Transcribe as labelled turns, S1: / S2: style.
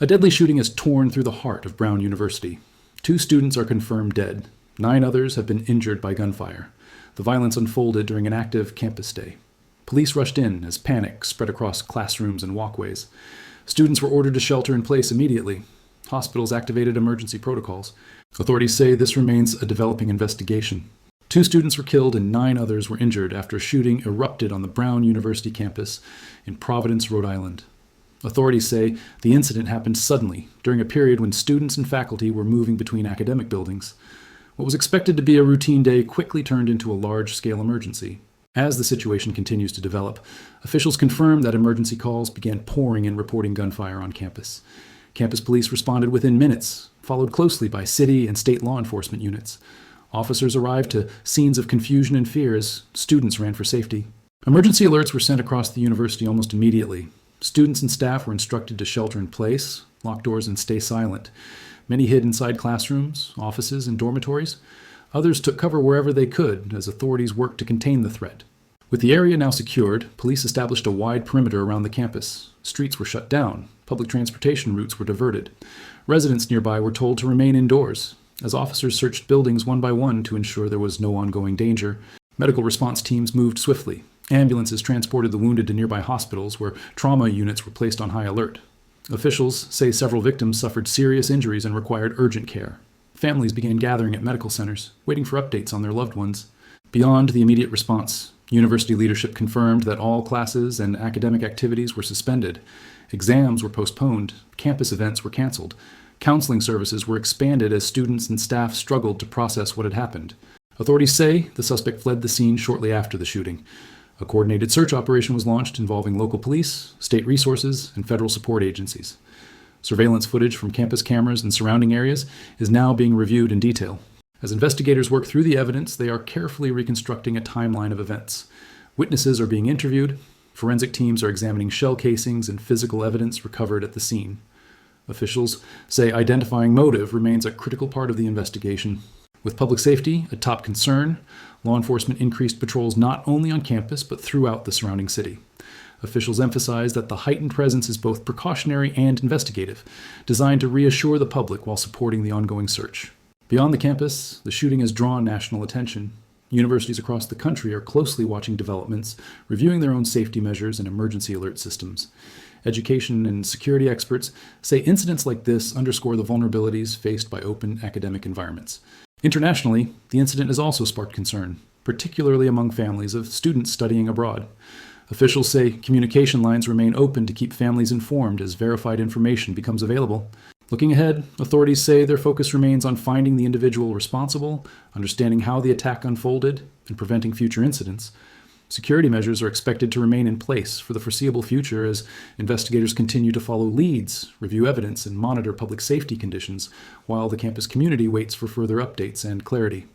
S1: A deadly shooting has torn through the heart of Brown University. 2 students are confirmed dead. 9 others have been injured by gunfire. The violence unfolded during an active campus day. Police rushed in as panic spread across classrooms and walkways. Students were ordered to shelter in place immediately. Hospitals activated emergency protocols. Authorities say this remains a developing investigation. 2 students were killed and 9 others were injured after a shooting erupted on the Brown University campus in Providence, Rhode Island. Authorities say the incident happened suddenly, during a period when students and faculty were moving between academic buildings. What was expected to be a routine day quickly turned into a large-scale emergency. As the situation continues to develop, officials confirm that emergency calls began pouring in reporting gunfire on campus. Campus police responded within minutes, followed closely by city and state law enforcement units. Officers arrived to scenes of confusion and fear as students ran for safety. Emergency alerts were sent across the university almost immediately. Students and staff were instructed to shelter in place, lock doors, and stay silent. Many hid inside classrooms, offices, and dormitories. Others took cover wherever they could as authorities worked to contain the threat. With the area now secured, police established a wide perimeter around the campus. Streets were shut down. Public transportation routes were diverted. Residents nearby were told to remain indoors, as officers searched buildings one by one to ensure there was no ongoing danger. Medical response teams moved swiftly. Ambulances transported the wounded to nearby hospitals, where trauma units were placed on high alert. Officials say several victims suffered serious injuries and required urgent care. Families began gathering at medical centers, waiting for updates on their loved ones. Beyond the immediate response, university leadership confirmed that all classes and academic activities were suspended. Exams were postponed. Campus events were canceled. Counseling services were expanded as students and staff struggled to process what had happened. Authorities say the suspect fled the scene shortly after the shooting. A coordinated search operation was launched involving local police, state resources, and federal support agencies. Surveillance footage from campus cameras and surrounding areas is now being reviewed in detail. As investigators work through the evidence, they are carefully reconstructing a timeline of events. Witnesses are being interviewed. Forensic teams are examining shell casings and physical evidence recovered at the scene. Officials say identifying motive remains a critical part of the investigation. With public safety a top concern, law enforcement increased patrols not only on campus but throughout the surrounding city. Officials emphasize that the heightened presence is both precautionary and investigative, designed to reassure the public while supporting the ongoing search. Beyond the campus, the shooting has drawn national attention. Universities across the country are closely watching developments, reviewing their own safety measures and emergency alert systems. Education and security experts say incidents like this underscore the vulnerabilities faced by open academic environments. Internationally, the incident has also sparked concern, particularly among families of students studying abroad. Officials say communication lines remain open to keep families informed as verified information becomes available. Looking ahead, authorities say their focus remains on finding the individual responsible, understanding how the attack unfolded, and preventing future incidents. Security measures are expected to remain in place for the foreseeable future as investigators continue to follow leads, review evidence, and monitor public safety conditions while the campus community waits for further updates and clarity.